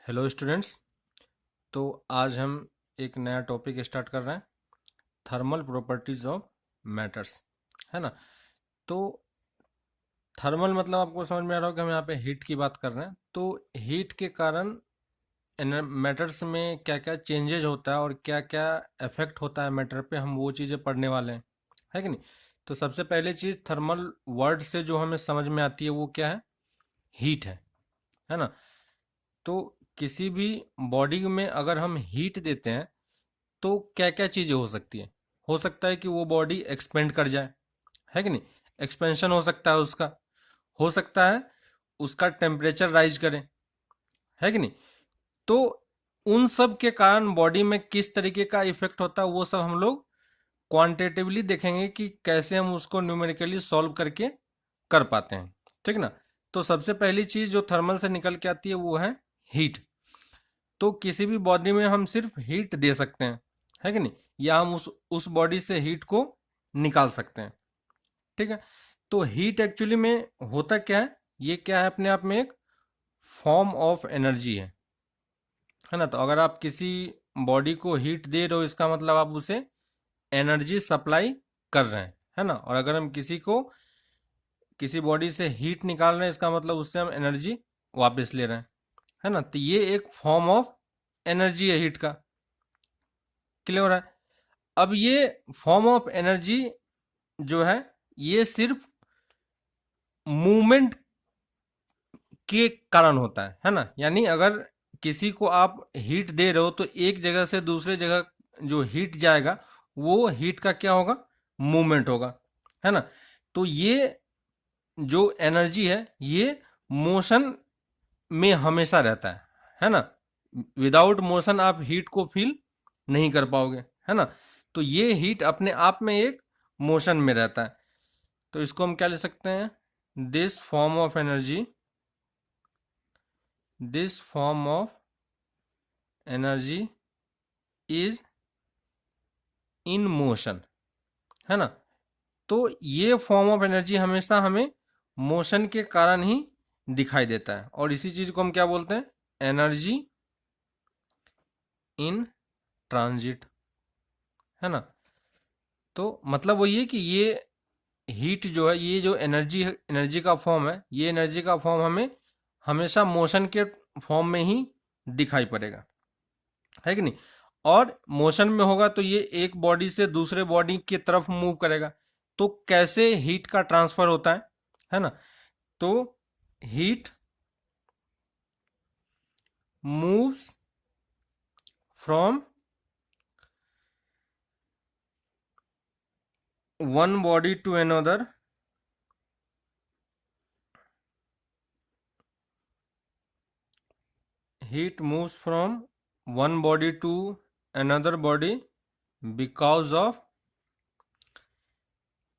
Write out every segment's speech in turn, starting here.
Hello students. तो आज हम एक नया टॉपिक स्टार्ट कर रहे हैं, थर्मल प्रॉपर्टीज ऑफ मैटर्स, है ना। तो थर्मल मतलब आपको समझ में आ रहा होगा कि हम यहाँ पे हीट की बात कर रहे हैं। तो हीट के कारण मैटर्स में क्या क्या चेंजेज होता है और क्या क्या इफेक्ट होता है मैटर पे, हम वो चीज़ें पढ़ने वाले हैं, है कि नहीं। तो सबसे पहले चीज़ थर्मल वर्ड से जो हमें समझ में आती है वो क्या है, हीट है ना। तो किसी भी बॉडी में अगर हम हीट देते हैं तो क्या क्या चीज़ें हो सकती है। हो सकता है कि वो बॉडी एक्सपेंड कर जाए, है कि नहीं, एक्सपेंशन हो सकता है उसका। हो सकता है उसका टेम्परेचर राइज करे, है कि नहीं। तो उन सब के कारण बॉडी में किस तरीके का इफेक्ट होता है वो सब हम लोग क्वांटिटेटिवली देखेंगे कि कैसे हम उसको न्यूमेरिकली सॉल्व करके कर पाते हैं, ठीक ना। तो सबसे पहली चीज़ जो थर्मल से निकल के आती है वो है हीट। तो किसी भी बॉडी में हम सिर्फ हीट दे सकते हैं, है कि नहीं, या हम उस बॉडी से हीट को निकाल सकते हैं, ठीक है। तो हीट एक्चुअली में होता क्या है, ये क्या है, अपने आप में एक फॉर्म ऑफ एनर्जी है ना। तो अगर आप किसी बॉडी को हीट दे रहे हो इसका मतलब आप उसे एनर्जी सप्लाई कर रहे हैं, है ना। और अगर हम किसी बॉडी से हीट निकाल रहे हैं इसका मतलब उससे हम एनर्जी वापस ले रहे हैं, है ना। तो ये एक फॉर्म ऑफ एनर्जी है हीट का। क्लियर हो रहा है। अब ये फॉर्म ऑफ एनर्जी जो है ये सिर्फ मूवमेंट के कारण होता है ना। यानी अगर किसी को आप हीट दे रहे हो तो एक जगह से दूसरे जगह जो हीट जाएगा वो हीट का क्या होगा, मूवमेंट होगा, है ना। तो ये जो एनर्जी है ये मोशन में हमेशा रहता है ना। विदाउट मोशन आप हीट को फील नहीं कर पाओगे, है ना। तो ये हीट अपने आप में एक मोशन में रहता है। तो इसको हम क्या ले सकते हैं, this form of energy, this form of energy is in motion, है ना। तो ये फॉर्म ऑफ एनर्जी हमेशा हमें मोशन के कारण ही दिखाई देता है और इसी चीज को हम क्या बोलते हैं, एनर्जी इन ट्रांजिट, है ना। तो मतलब वही है कि ये हीट जो है, ये जो एनर्जी का फॉर्म है, ये एनर्जी का फॉर्म हमें हमेशा मोशन के फॉर्म में ही दिखाई पड़ेगा, है कि नहीं। और मोशन में होगा तो ये एक बॉडी से दूसरे बॉडी की तरफ मूव करेगा। तो कैसे हीट का ट्रांसफर होता है ना। तो heat moves from one body to another, heat moves from one body to another body because of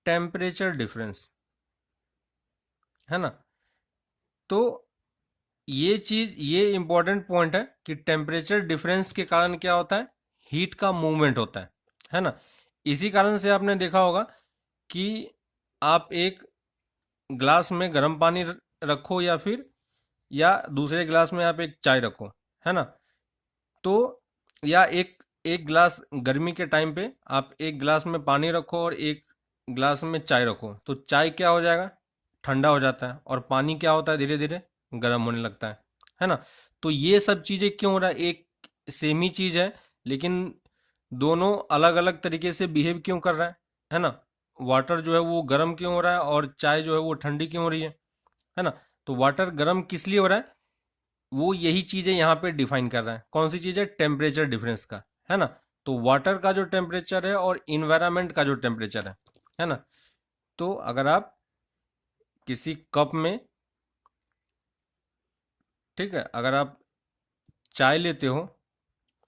temperature difference, है ना। तो ये इंपॉर्टेंट पॉइंट है कि टेम्परेचर डिफरेंस के कारण क्या होता है, हीट का मूवमेंट होता है ना। इसी कारण से आपने देखा होगा कि आप एक ग्लास में गर्म पानी रखो या दूसरे ग्लास में आप एक चाय रखो, है ना। तो या एक एक गिलास गर्मी के टाइम पे आप एक गिलास में पानी रखो और एक गिलास में चाय रखो, तो चाय क्या हो जाएगा, ठंडा हो जाता है, और पानी क्या होता है, धीरे धीरे गर्म होने लगता है ना। तो ये सब चीज़ें क्यों हो रहा है, एक सेम ही चीज़ है लेकिन दोनों अलग अलग तरीके से बिहेव क्यों कर रहा है ना। वाटर जो है वो गर्म क्यों हो रहा है और चाय जो है वो ठंडी क्यों हो रही है ना। तो वाटर गर्म किस लिए हो रहा है, वो यही चीज़ें यहाँ पे डिफाइन कर रहा है। कौन सी चीज़ है, टेम्परेचर डिफरेंस का, है ना। तो वाटर का जो टेम्परेचर है और इन्वायरमेंट का जो टेम्परेचर है ना। तो अगर आप किसी कप में, ठीक है, अगर आप चाय लेते हो,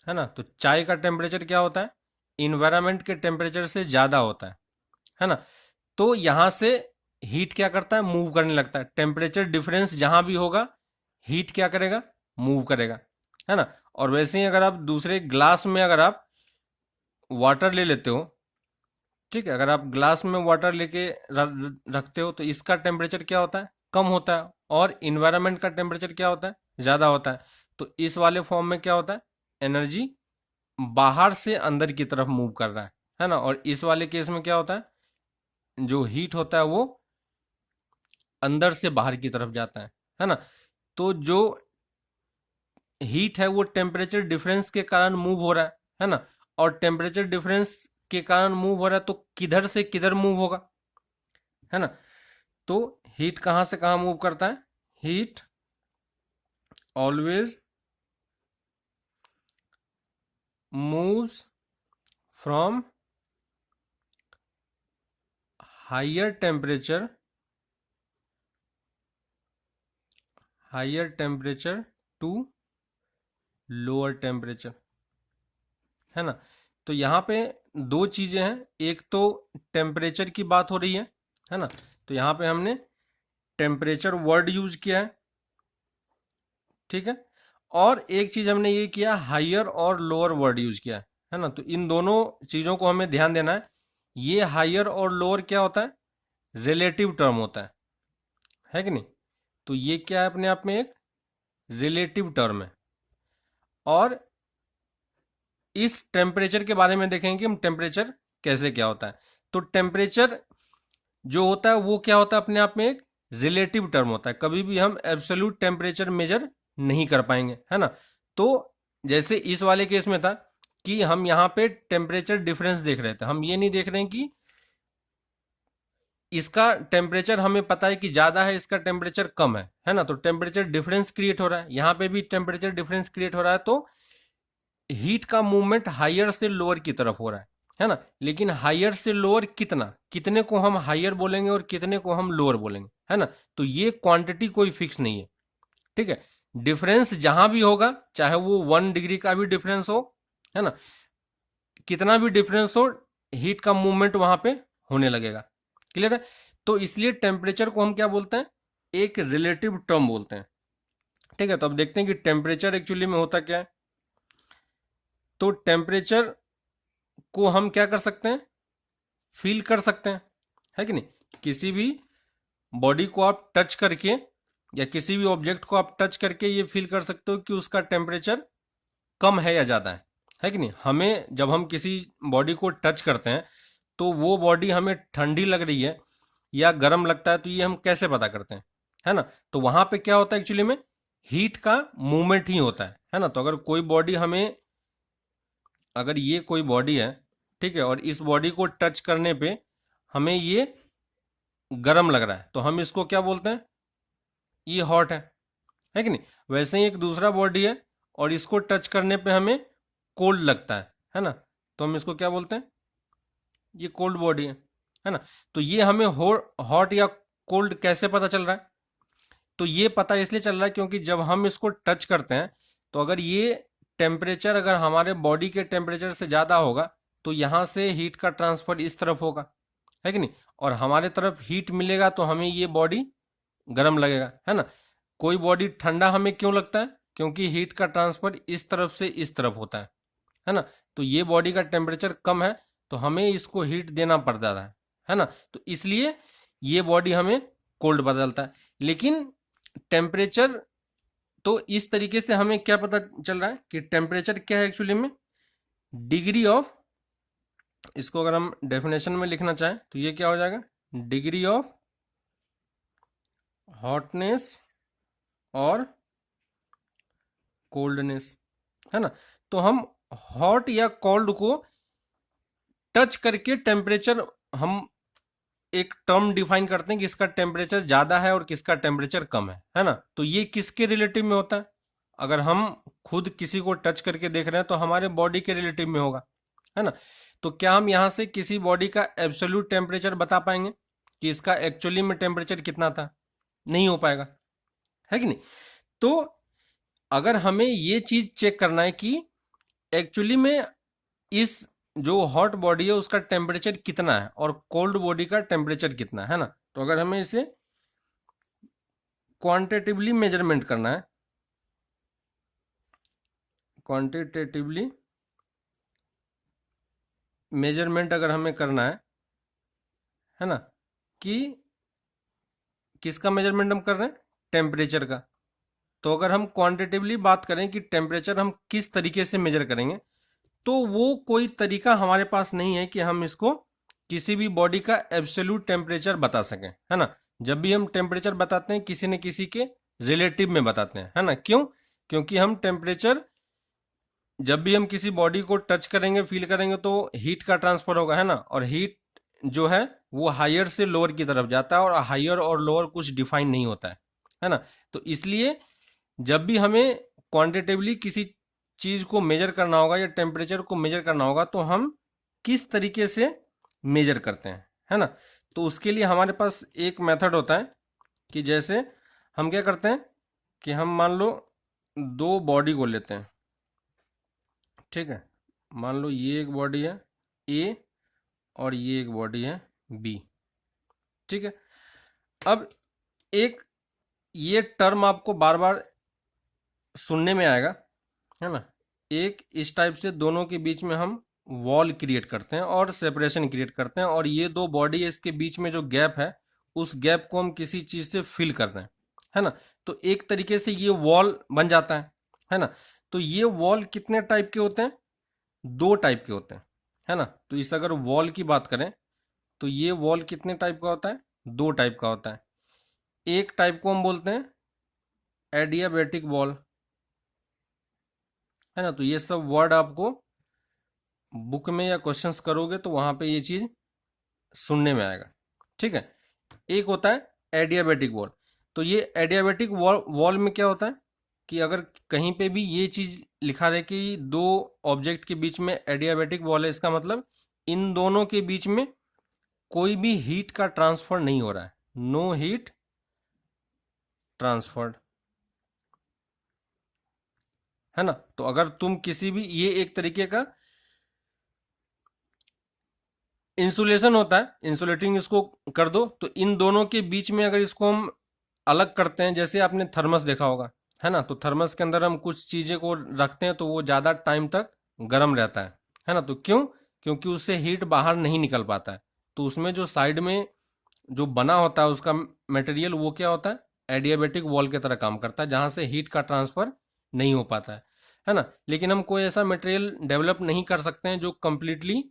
है ना, तो चाय का टेम्परेचर क्या होता है, इन्वायरमेंट के टेम्परेचर से ज़्यादा होता है ना। तो यहाँ से हीट क्या करता है, मूव करने लगता है। टेम्परेचर डिफरेंस जहाँ भी होगा हीट क्या करेगा, मूव करेगा, है ना। और वैसे ही अगर आप दूसरे ग्लास में अगर आप वाटर ले लेते हो, ठीक है, अगर आप ग्लास में वाटर लेके रखते हो तो इसका टेम्परेचर क्या होता है, कम होता है, और इन्वायरमेंट का टेम्परेचर क्या होता है, ज़्यादा होता है। तो इस वाले फॉर्म में क्या होता है, एनर्जी बाहर से अंदर की तरफ मूव कर रहा है ना। और इस वाले केस में क्या होता है, जो हीट होता है वो अंदर से बाहर की तरफ जाता है ना। तो जो हीट है वो टेम्परेचर डिफरेंस के कारण मूव हो रहा है ना। और टेम्परेचर डिफरेंस के कारण मूव हो रहा है तो किधर से किधर मूव होगा, है ना। तो हीट कहां से कहां मूव करता है, heat always moves from higher temperature to lower temperature, है ना। तो यहाँ पे दो चीजें हैं, एक तो टेम्परेचर की बात हो रही है ना। तो यहाँ पे हमने टेम्परेचर वर्ड यूज किया है, ठीक है। और एक चीज हमने ये किया, हायर और लोअर वर्ड यूज किया है ना। तो इन दोनों चीजों को हमें ध्यान देना है। ये हायर और लोअर क्या होता है, रिलेटिव टर्म होता है कि नहीं। तो ये क्या है, अपने आप में एक रिलेटिव टर्म है। और इस टेम्परेचर के बारे में देखेंगे कि हम टेम्परेचर कैसे क्या होता है। तो टेम्परेचर जो होता है वो क्या होता है, अपने आप में एक रिलेटिव टर्म होता है। कभी भी हम एब्सोल्यूट टेम्परेचर मेजर नहीं कर पाएंगे, है ना। तो जैसे इस वाले केस में था कि हम यहाँ पे टेम्परेचर डिफरेंस देख रहे थे, हम ये नहीं देख रहे हैं कि इसका टेम्परेचर हमें पता है कि ज्यादा है, इसका टेम्परेचर कम है ना। तो टेम्परेचर डिफरेंस क्रिएट हो रहा है, यहाँ पे भी टेम्परेचर डिफरेंस क्रिएट हो रहा है। तो हीट का मूवमेंट हायर से लोअर की तरफ हो रहा है ना। लेकिन हायर से लोअर कितना, कितने को हम हायर बोलेंगे और कितने को हम लोअर बोलेंगे, है ना। तो ये क्वांटिटी कोई फिक्स नहीं है, ठीक है। डिफरेंस जहां भी होगा, चाहे वो 1 डिग्री का भी डिफरेंस हो, है ना, कितना भी डिफरेंस हो, हीट का मूवमेंट वहां पे होने लगेगा। क्लियर है। तो इसलिए टेम्परेचर को हम क्या बोलते हैं, एक रिलेटिव टर्म बोलते हैं, ठीक है। तो अब देखते हैं कि टेम्परेचर एक्चुअली में होता क्या है। तो टेम्परेचर को हम क्या कर सकते हैं, फील कर सकते हैं, है कि नहीं। किसी भी बॉडी को आप टच करके या किसी भी ऑब्जेक्ट को आप टच करके ये फील कर सकते हो कि उसका टेम्परेचर कम है या ज़्यादा है कि नहीं। हमें जब हम किसी बॉडी को टच करते हैं तो वो बॉडी हमें ठंडी लग रही है या गर्म लगता है, तो ये हम कैसे पता करते हैं, है ना। तो वहां पे क्या होता है, एक्चुअली में हीट का मूवमेंट ही होता है ना। तो अगर कोई बॉडी हमें, अगर ये कोई बॉडी है, ठीक है, और इस बॉडी को टच करने पे हमें ये गर्म लग रहा है, तो हम इसको क्या बोलते हैं, ये हॉट है कि नहीं। वैसे ही एक दूसरा बॉडी है और इसको टच करने पे हमें कोल्ड लगता है ना। तो हम इसको क्या बोलते हैं, ये कोल्ड बॉडी है ना। तो ये हमें हॉट या कोल्ड कैसे पता चल रहा है, तो ये पता इसलिए चल रहा है क्योंकि जब हम इसको टच करते हैं तो अगर ये टेम्परेचर अगर हमारे बॉडी के टेम्परेचर से ज़्यादा होगा तो यहाँ से हीट का ट्रांसफर इस तरफ होगा, है कि नहीं। और हमारे तरफ हीट मिलेगा तो हमें ये बॉडी गर्म लगेगा, है ना। कोई बॉडी ठंडा हमें क्यों लगता है, क्योंकि हीट का ट्रांसफर इस तरफ से इस तरफ होता है ना। तो ये बॉडी का टेम्परेचर कम है तो हमें इसको हीट देना पड़ता है ना। तो इसलिए ये बॉडी हमें कोल्ड बदलता है। लेकिन टेम्परेचर, तो इस तरीके से हमें क्या पता चल रहा है कि टेम्परेचर क्या है एक्चुअली में, डिग्री ऑफ, इसको अगर हम डेफिनेशन में लिखना चाहें तो ये क्या हो जाएगा, डिग्री ऑफ हॉटनेस और कोल्डनेस, है ना। तो हम हॉट या कोल्ड को टच करके टेम्परेचर, हम एक टर्म डिफाइन करते हैं कि इसका टेम्परेचर ज्यादा है और किसका टेम्परेचर कम है ना। तो ये किसके रिलेटिव में होता है, अगर हम खुद किसी को टच करके देख रहे हैं तो हमारे बॉडी के रिलेटिव में होगा, है ना। तो क्या हम यहां से किसी बॉडी का एब्सोल्यूट टेम्परेचर बता पाएंगे कि इसका एक्चुअली में टेम्परेचर कितना था, नहीं हो पाएगा, है कि नहीं। तो अगर हमें ये चीज चेक करना है कि एक्चुअली में इस जो हॉट बॉडी है उसका टेम्परेचर कितना है और कोल्ड बॉडी का टेम्परेचर कितना है ना। तो अगर हमें इसे क्वांटिटेटिवली मेजरमेंट करना है, क्वांटिटेटिवली मेजरमेंट अगर हमें करना है ना, कि किसका मेजरमेंट हम कर रहे हैं, टेम्परेचर का, तो अगर हम क्वांटिटेटिवली बात करें कि टेम्परेचर हम किस तरीके से मेजर करेंगे, तो वो कोई तरीका हमारे पास नहीं है कि हम इसको किसी भी बॉडी का एब्सोल्यूट टेम्परेचर बता सकें, है ना। जब भी हम टेम्परेचर बताते हैं किसी न किसी के रिलेटिव में बताते हैं, है ना। क्यों? क्योंकि हम टेम्परेचर जब भी हम किसी बॉडी को टच करेंगे, फील करेंगे, तो हीट का ट्रांसफर होगा, है ना। और हीट जो है वो हायर से लोअर की तरफ जाता है, और हायर और लोअर कुछ डिफाइन नहीं होता है ना। तो इसलिए जब भी हमें क्वांटिटेटिवली किसी चीज को मेजर करना होगा या टेम्परेचर को मेजर करना होगा, तो हम किस तरीके से मेजर करते हैं, है ना। तो उसके लिए हमारे पास एक मेथड होता है कि जैसे हम क्या करते हैं कि हम मान लो दो बॉडी को लेते हैं, ठीक है। मान लो ये एक बॉडी है ए और ये एक बॉडी है बी, ठीक है। अब एक ये टर्म आपको बार बार सुनने में आएगा, है ना। एक इस टाइप से दोनों के बीच में हम वॉल क्रिएट करते हैं और सेपरेशन क्रिएट करते हैं, और ये दो बॉडी है, इसके बीच में जो गैप है उस गैप को हम किसी चीज से फिल कर रहे हैं, है ना। तो एक तरीके से ये वॉल बन जाता है ना। तो ये वॉल कितने टाइप के होते हैं? दो टाइप के होते हैं, है ना। तो इस अगर वॉल की बात करें तो ये वॉल कितने टाइप का होता है? दो टाइप का होता है। एक टाइप को हम बोलते हैं एडियाबेटिक वॉल, है ना। तो ये सब वर्ड आपको बुक में या क्वेश्चंस करोगे तो वहां पे ये चीज सुनने में आएगा, ठीक है। एक होता है एडियाबेटिक वॉल। तो ये एडियाबेटिक वॉल में क्या होता है कि अगर कहीं पे भी ये चीज लिखा रहे कि दो ऑब्जेक्ट के बीच में एडियाबेटिक वॉल है, इसका मतलब इन दोनों के बीच में कोई भी हीट का ट्रांसफर नहीं हो रहा है, नो हीट ट्रांसफर्ड, है ना। तो अगर तुम किसी भी, ये एक तरीके का इंसुलेशन होता है, इंसुलेटिंग इसको कर दो, तो इन दोनों के बीच में अगर इसको हम अलग करते हैं, जैसे आपने थर्मस देखा होगा, है ना। तो थर्मस के अंदर हम कुछ चीजें को रखते हैं तो वो ज्यादा टाइम तक गर्म रहता है ना। तो क्यों? क्योंकि उससे हीट बाहर नहीं निकल पाता है। तो उसमें जो साइड में जो बना होता है उसका मटेरियल, वो क्या होता है? एडियाबेटिक वॉल की तरह काम करता है, जहां से हीट का ट्रांसफर नहीं हो पाता है ना। लेकिन हम कोई ऐसा मटेरियल डेवलप नहीं कर सकते हैं जो कंप्लीटली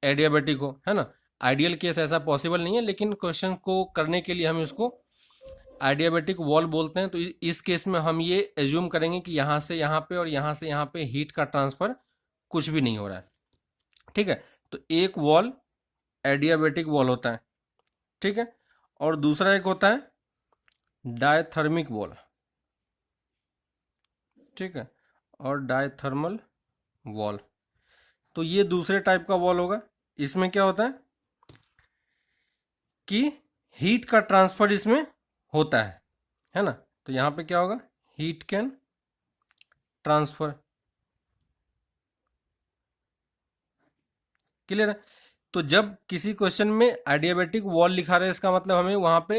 एडियाबेटिक हो, है ना। आइडियल केस ऐसा पॉसिबल नहीं है, लेकिन क्वेश्चन को करने के लिए हम इसको एडियाबेटिक वॉल बोलते हैं। तो इस केस में हम ये एज्यूम करेंगे कि यहाँ से यहाँ पे और यहाँ से यहाँ पे हीट का ट्रांसफर कुछ भी नहीं हो रहा है, ठीक है। तो एक वॉल एडियाबेटिक वॉल होता है, ठीक है। और दूसरा एक होता है डायथर्मिक वॉल, ठीक है, और डायथर्मल वॉल। तो ये दूसरे टाइप का वॉल होगा। इसमें क्या होता है कि हीट का ट्रांसफर इसमें होता है ना। तो यहां पे क्या होगा? हीट कैन ट्रांसफर, क्लियर है। तो जब किसी क्वेश्चन में एडियाबेटिक वॉल लिखा रहा है, इसका मतलब हमें वहां पे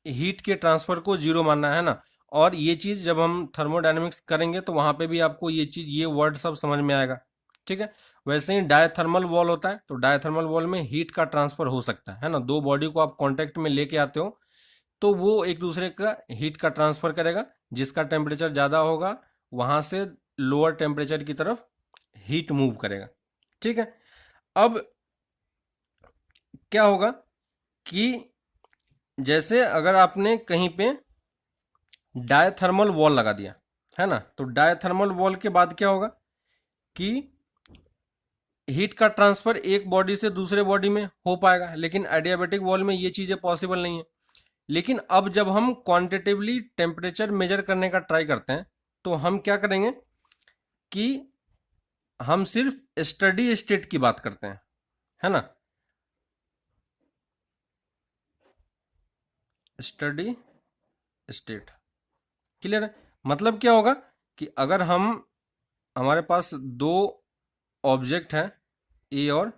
हीट के ट्रांसफर को जीरो मानना है ना। और ये चीज जब हम थर्मोडायनेमिक्स करेंगे तो वहां पे भी आपको ये चीज, ये वर्ड सब समझ में आएगा, ठीक है। वैसे ही डायथर्मल वॉल होता है, तो डायथर्मल वॉल में हीट का ट्रांसफर हो सकता है ना। दो बॉडी को आप कांटेक्ट में लेके आते हो तो वो एक दूसरे का हीट का ट्रांसफर करेगा, जिसका टेम्परेचर ज़्यादा होगा वहां से लोअर टेम्परेचर की तरफ हीट मूव करेगा, ठीक है। अब क्या होगा कि जैसे अगर आपने कहीं पे डायथर्मल वॉल लगा दिया, है ना, तो डायथर्मल वॉल के बाद क्या होगा कि हीट का ट्रांसफर एक बॉडी से दूसरे बॉडी में हो पाएगा, लेकिन एडियाबेटिक वॉल में ये चीज़ें पॉसिबल नहीं है। लेकिन अब जब हम क्वांटिटेटिवली टेम्परेचर मेजर करने का ट्राई करते हैं तो हम क्या करेंगे कि हम सिर्फ स्टडी स्टेट की बात करते हैं, है ना। स्टडी स्टेट, क्लियर है। मतलब क्या होगा कि अगर हम, हमारे पास दो ऑब्जेक्ट हैं ए और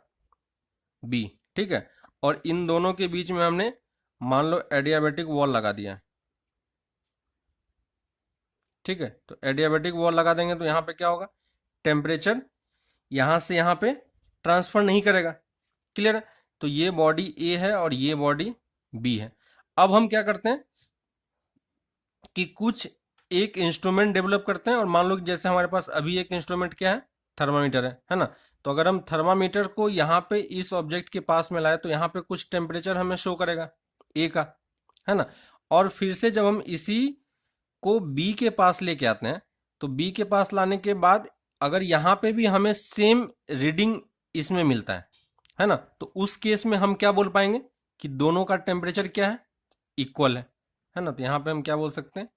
बी, ठीक है, और इन दोनों के बीच में हमने मान लो एडियाबेटिक वॉल लगा दिया है, ठीक है। तो एडियाबेटिक वॉल लगा देंगे तो यहाँ पे क्या होगा? टेम्परेचर यहाँ से यहाँ पे ट्रांसफर नहीं करेगा, क्लियर है। तो ये बॉडी ए है और ये बॉडी बी है। अब हम क्या करते हैं कि कुछ एक इंस्ट्रूमेंट डेवलप करते हैं, और मान लो कि जैसे हमारे पास अभी एक इंस्ट्रूमेंट क्या है, थर्मामीटर है ना। तो अगर हम थर्मामीटर को यहाँ पे इस ऑब्जेक्ट के पास में लाए तो यहाँ पे कुछ टेम्परेचर हमें शो करेगा ए का, है ना। और फिर से जब हम इसी को बी के पास लेके आते हैं, तो बी के पास लाने के बाद अगर यहाँ पे भी हमें सेम रीडिंग इसमें मिलता है ना, तो उस केस में हम क्या बोल पाएंगे कि दोनों का टेम्परेचर क्या है, इक्वल है ना। तो यहाँ पे हम क्या बोल सकते हैं,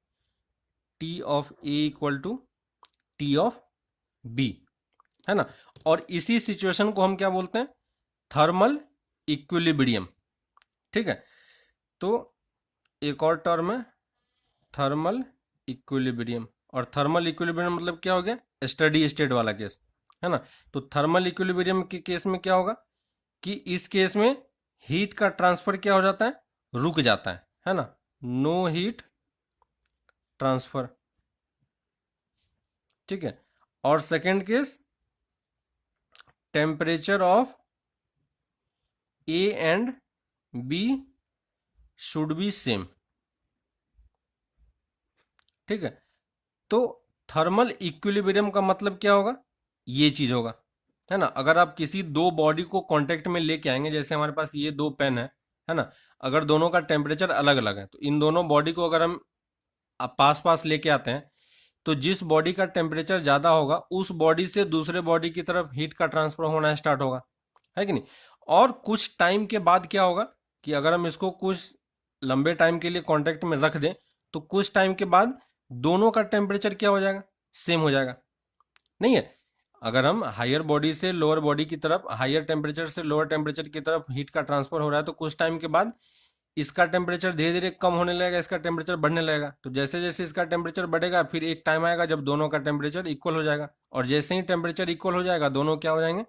T of A equal to T of B, है ना। और इसी सिचुएशन को हम क्या बोलते हैं, थर्मल इक्विलिब्रियम। ठीक है, तो एक और टर्म है थर्मल इक्विलिब्रियम। और थर्मल इक्विलिब्रियम मतलब क्या हो गया, स्टडी स्टेट वाला केस, है ना। तो थर्मल इक्विलिब्रियम के केस में क्या होगा कि इस केस में हीट का ट्रांसफर क्या हो जाता है, रुक जाता है ना, नो हीट ट्रांसफर। ठीक है, और second case, temperature of A and B should be same. ठीक है, तो थर्मल इक्विलिब्रियम का मतलब क्या होगा, ये चीज होगा, है ना। अगर आप किसी दो बॉडी को कांटेक्ट में लेके आएंगे, जैसे हमारे पास ये दो पेन है ना, अगर दोनों का टेम्परेचर अलग अलग है, तो इन दोनों बॉडी को अगर हम पास पास लेके आते हैं, तो जिस बॉडी का टेम्परेचर ज़्यादा होगा उस बॉडी से दूसरे बॉडी की तरफ हीट का ट्रांसफर होना स्टार्ट होगा, है कि नहीं। और कुछ टाइम के बाद क्या होगा कि अगर हम इसको कुछ लंबे टाइम के लिए कांटेक्ट में रख दें, तो कुछ टाइम के बाद दोनों का टेम्परेचर क्या हो जाएगा, सेम हो जाएगा, नहीं है। अगर हम हायर बॉडी से लोअर बॉडी की तरफ, हायर टेम्परेचर से लोअर टेम्परेचर की तरफ हीट का ट्रांसफर हो रहा है, तो कुछ टाइम के बाद इसका टेम्परेचर धीरे धीरे कम होने लगेगा, इसका टेम्परेचर बढ़ने लगेगा। तो जैसे जैसे इसका टेम्परेचर बढ़ेगा, फिर एक टाइम आएगा जब दोनों का टेम्परेचर इक्वल हो जाएगा, और जैसे ही टेम्परेचर इक्वल हो जाएगा, दोनों क्या हो जाएंगे,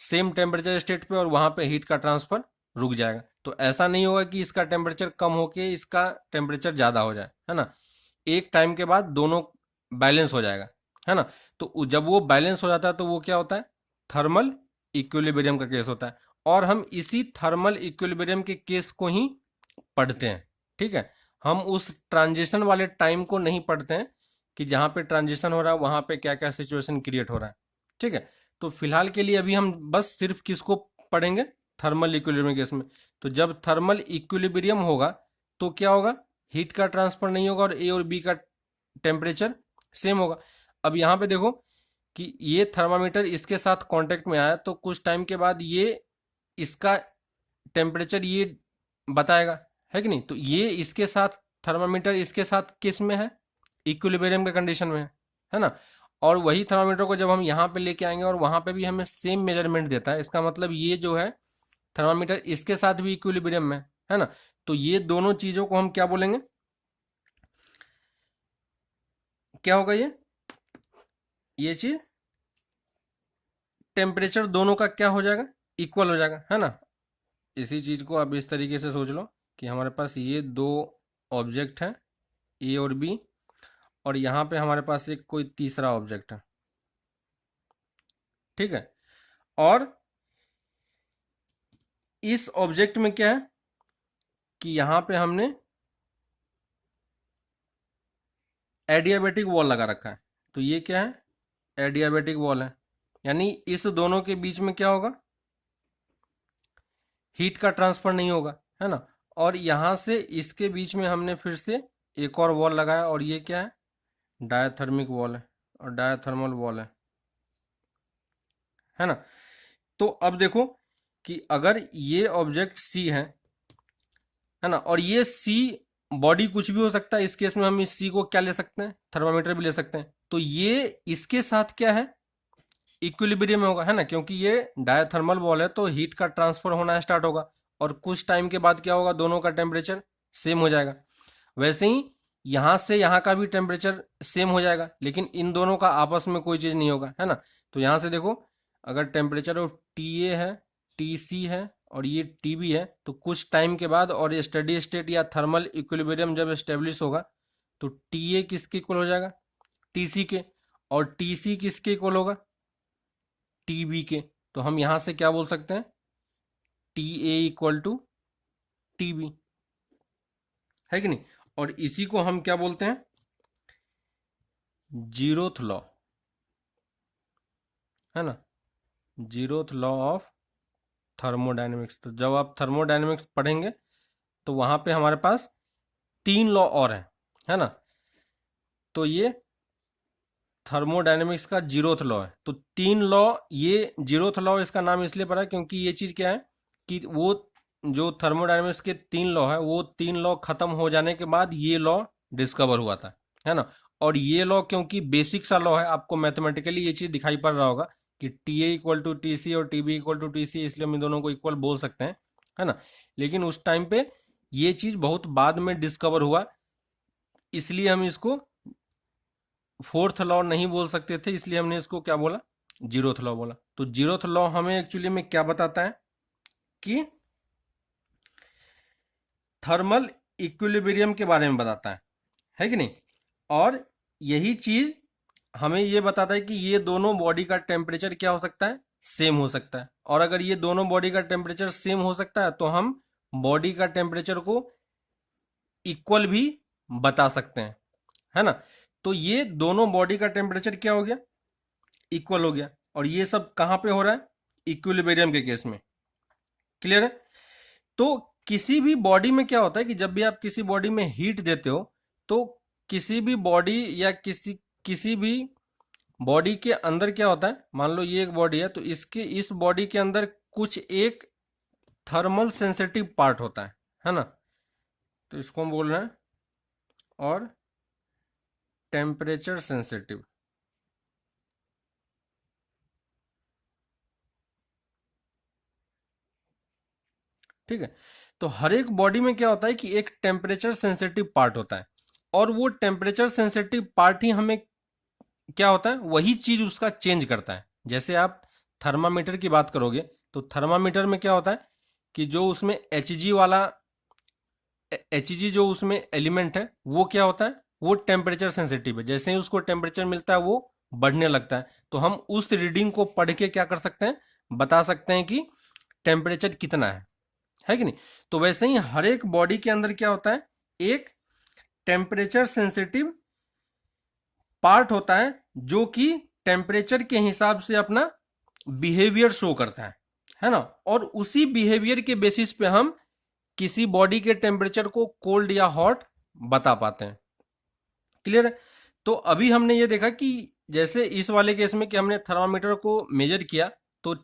सेम टेम्परेचर स्टेट पे, और वहां पे हीट का ट्रांसफर रुक जाएगा। तो ऐसा नहीं होगा कि इसका टेम्परेचर कम होके इसका टेम्परेचर ज़्यादा हो जाए, है ना। एक टाइम के बाद दोनों बैलेंस हो जाएगा, है ना। तो जब वो बैलेंस हो जाता है तो वो क्या होता है, थर्मल इक्विलिब्रियम का केस होता है। और हम इसी थर्मल इक्विलिब्रियम के केस को ही पढ़ते हैं। ठीक है, हम उस ट्रांजिशन वाले टाइम को नहीं पढ़ते हैं कि जहां पे ट्रांजिशन हो रहा है वहां पे क्या क्या सिचुएशन क्रिएट हो रहा है। ठीक है, तो फिलहाल के लिए अभी हम बस सिर्फ किसको पढ़ेंगे, थर्मल इक्विलिब्रियम केस में। तो जब थर्मल इक्विलिब्रियम होगा तो क्या होगा, हीट का ट्रांसफर नहीं होगा और ए और बी का टेम्परेचर सेम होगा। अब यहाँ पे देखो कि ये थर्मामीटर इसके साथ कांटेक्ट में आया, तो कुछ टाइम के बाद ये इसका टेम्परेचर ये बताएगा, है कि नहीं। तो ये इसके साथ थर्मामीटर इसके साथ किस में है, इक्विलिब्रियम के कंडीशन में है ना। और वही थर्मामीटर को जब हम यहाँ पे लेके आएंगे और वहां पे भी हमें सेम मेजरमेंट देता है, इसका मतलब ये जो है थर्मामीटर इसके साथ भी इक्विलिब्रियम में है ना। तो ये दोनों चीजों को हम क्या बोलेंगे, क्या होगा, ये चीज टेम्परेचर दोनों का क्या हो जाएगा, इक्वल हो जाएगा, है ना। इसी चीज को आप इस तरीके से सोच लो कि हमारे पास ये दो ऑब्जेक्ट हैं, ए और बी, और यहाँ पे हमारे पास एक कोई तीसरा ऑब्जेक्ट है। ठीक है, और इस ऑब्जेक्ट में क्या है कि यहाँ पे हमने एडियाबेटिक वॉल लगा रखा है। तो ये क्या है, एडियाबेटिक वॉल है, यानी इस दोनों के बीच में क्या होगा, हीट का ट्रांसफर नहीं होगा, है ना। और यहां से इसके बीच में हमने फिर से एक और वॉल लगाया, और ये क्या है, डायथर्मिक वॉल है और डायथर्मल वॉल है ना। तो अब देखो कि अगर ये ऑब्जेक्ट सी है ना, और ये सी बॉडी कुछ भी हो सकता है, इस केस में हम इस सी को क्या ले सकते हैं, थर्मामीटर भी ले सकते हैं। तो ये इसके साथ क्या है, इक्विलिब्रियम में होगा, है ना, क्योंकि ये डायथर्मल वॉल है, तो हीट का ट्रांसफर होना स्टार्ट होगा, और कुछ टाइम के बाद क्या होगा, दोनों का टेम्परेचर सेम हो जाएगा। वैसे ही यहां से यहाँ का भी टेम्परेचर सेम हो जाएगा, लेकिन इन दोनों का आपस में कोई चीज नहीं होगा, है ना। तो यहां से देखो, अगर टेम्परेचर ऑफ टी ए है, टी सी है और ये टी बी है, तो कुछ टाइम के बाद और स्टेडी स्टेट या थर्मल इक्विलिब्रियम जब स्टेब्लिश होगा, तो टी ए किसके इक्वल हो जाएगा, टी सी के, और टी सी किसके इक्वल होगा, टी बी के। तो हम यहां से क्या बोल सकते हैं, T A equal to T B, है कि नहीं। और इसी को हम क्या बोलते हैं, जीरोथ लॉ, है ना, जीरोथ लॉ ऑफ थर्मोडायनेमिक्स। तो जब आप थर्मोडायनेमिक्स पढ़ेंगे तो वहां पे हमारे पास 3 लॉ और हैं, है ना। तो ये थर्मोडायनेमिक्स का जीरोथ लॉ है। तो 3 लॉ, ये जीरोथ लॉ इसका नाम इसलिए पड़ा क्योंकि ये चीज क्या है कि वो जो थर्मोडायनेमिक्स के 3 लॉ है, वो 3 लॉ खत्म हो जाने के बाद ये लॉ डिस्कवर हुआ था, है ना। और ये लॉ क्योंकि बेसिक सा लॉ है, आपको मैथमेटिकली ये चीज दिखाई पड़ रहा होगा कि T A equal to T C और T B equal to T C, इसलिए हम इन दोनों को इक्वल बोल सकते हैं, है ना। लेकिन उस टाइम पे ये चीज बहुत बाद में डिस्कवर हुआ, इसलिए हम इसको फोर्थ लॉ नहीं बोल सकते थे, इसलिए हमने इसको क्या बोला, जीरोथ लॉ बोला। तो जीरोथ लॉ हमें एक्चुअली में क्या बताता है कि थर्मल इक्विलिब्रियम के बारे में बताता है कि नहीं। और यही चीज हमें ये बताता है कि ये दोनों बॉडी का टेम्परेचर क्या हो सकता है, सेम हो सकता है। और अगर ये दोनों बॉडी का टेम्परेचर सेम हो सकता है तो हम बॉडी का टेम्परेचर को इक्वल भी बता सकते हैं, है ना। तो ये दोनों बॉडी का टेम्परेचर क्या हो गया, इक्वल हो गया। और ये सब कहां पे हो रहा है, इक्विलिब्रियम के केस में। क्लियर है। तो किसी भी बॉडी में क्या होता है कि जब भी आप किसी बॉडी में हीट देते हो तो किसी भी बॉडी या किसी भी बॉडी के अंदर क्या होता है, मान लो ये एक बॉडी है तो इस बॉडी के अंदर कुछ एक थर्मल सेंसिटिव पार्ट होता है ना। तो इसको हम बोल रहे हैं और टेम्परेचर सेंसिटिव। ठीक है। तो हर एक बॉडी में क्या होता है कि एक टेम्परेचर सेंसिटिव पार्ट होता है, और वो टेम्परेचर सेंसिटिव पार्ट ही हमें क्या होता है, वही चीज उसका चेंज करता है। जैसे आप थर्मामीटर की बात करोगे तो थर्मामीटर में क्या होता है कि जो उसमें एच जो उसमें एलिमेंट है वो क्या होता है, वो टेम्परेचर सेंसिटिव है। जैसे ही उसको टेम्परेचर मिलता है वो बढ़ने लगता है, तो हम उस रीडिंग को पढ़ के क्या कर सकते हैं, बता सकते हैं कि टेम्परेचर कितना है कि नहीं। तो वैसे ही हर एक बॉडी के अंदर क्या होता है, एक टेम्परेचर सेंसिटिव पार्ट होता है जो कि टेम्परेचर के हिसाब से अपना बिहेवियर शो करता है ना। और उसी बिहेवियर के बेसिस पे हम किसी बॉडी के टेम्परेचर को कोल्ड या हॉट बता पाते हैं। क्लियर है। तो अभी हमने ये देखा कि जैसे इस वाले केस में कि हमने थर्मामीटर को मेजर किया, तो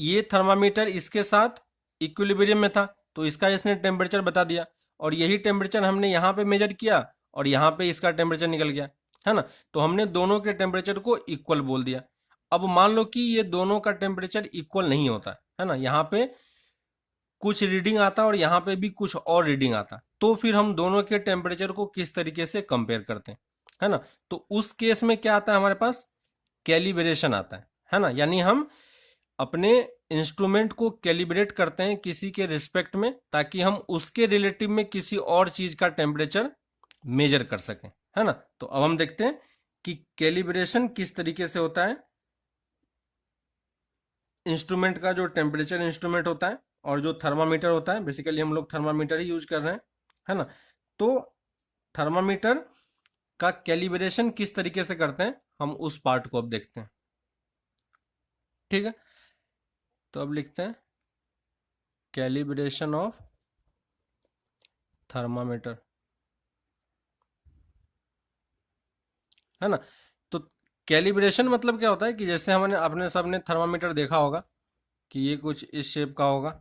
ये थर्मामीटर इसके साथ इक्विलिब्रियम में था तो इसका इसने टेम्परेचर बता दिया, और यही टेम्परेचर हमने यहाँ पे मेजर किया और यहाँ पे इसका टेम्परेचर निकल गया, है ना। तो हमने दोनों के टेम्परेचर को इक्वल बोल दिया। अब मान लो कि ये दोनों का टेम्परेचर इक्वल नहीं होता है ना, यहाँ पे कुछ रीडिंग आता और यहाँ पे भी कुछ और रीडिंग आता, तो फिर हम दोनों के टेम्परेचर को किस तरीके से कंपेयर करते हैं, है ना। तो उस केस में क्या आता है हमारे पास, कैलिब्रेशन आता है ना। यानी हम अपने इंस्ट्रूमेंट को कैलिब्रेट करते हैं किसी के रिस्पेक्ट में, ताकि हम उसके रिलेटिव में किसी और चीज का टेम्परेचर मेजर कर सकें, है ना। तो अब हम देखते हैं कि कैलिब्रेशन किस तरीके से होता है। इंस्ट्रूमेंट का जो टेम्परेचर इंस्ट्रूमेंट होता है और जो थर्मामीटर होता है, बेसिकली हम लोग थर्मामीटर ही यूज कर रहे हैं, है ना। तो थर्मामीटर का कैलिब्रेशन किस तरीके से करते हैं, हम उस पार्ट को अब देखते हैं। ठीक है। तो अब लिखते हैं कैलिब्रेशन ऑफ थर्मामीटर, है ना। तो कैलिब्रेशन मतलब क्या होता है कि जैसे हमने अपने सबने थर्मामीटर देखा होगा कि ये कुछ इस शेप का होगा,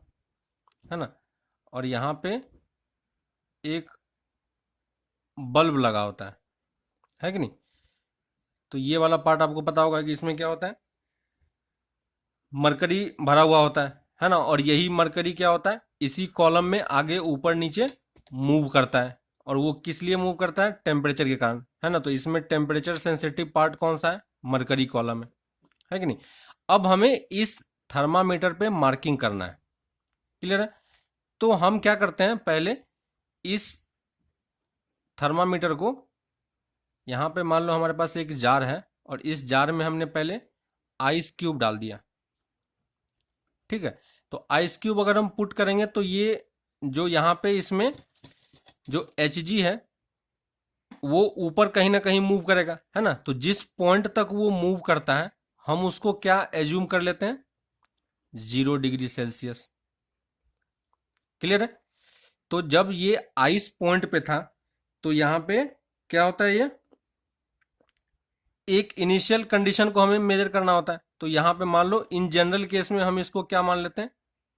है ना, और यहाँ पे एक बल्ब लगा होता है कि नहीं। तो ये वाला पार्ट आपको पता होगा कि इसमें क्या होता है, मरकरी भरा हुआ होता है ना। और यही मरकरी क्या होता है, इसी कॉलम में आगे ऊपर नीचे मूव करता है, और वो किस लिए मूव करता है, टेम्परेचर के कारण, है ना। तो इसमें टेम्परेचर सेंसिटिव पार्ट कौन सा है, मरकरी कॉलम है कि नहीं। अब हमें इस थर्मामीटर पे मार्किंग करना है। क्लियर है। तो हम क्या करते हैं, पहले इस थर्मामीटर को यहाँ पे मान लो हमारे पास एक जार है, और इस जार में हमने पहले आइस क्यूब डाल दिया। ठीक है। तो आइस क्यूब अगर हम पुट करेंगे तो ये जो यहाँ पे इसमें जो Hg है वो ऊपर कहीं ना कहीं मूव करेगा, है ना। तो जिस पॉइंट तक वो मूव करता है हम उसको क्या एज्यूम कर लेते हैं, 0 डिग्री सेल्सियस। क्लियर है। तो जब ये आइस पॉइंट पे था तो यहां पे क्या होता है, ये एक इनिशियल कंडीशन को हमें मेजर करना होता है। तो यहां पे मान लो इन जनरल केस में हम इसको क्या मान लेते हैं,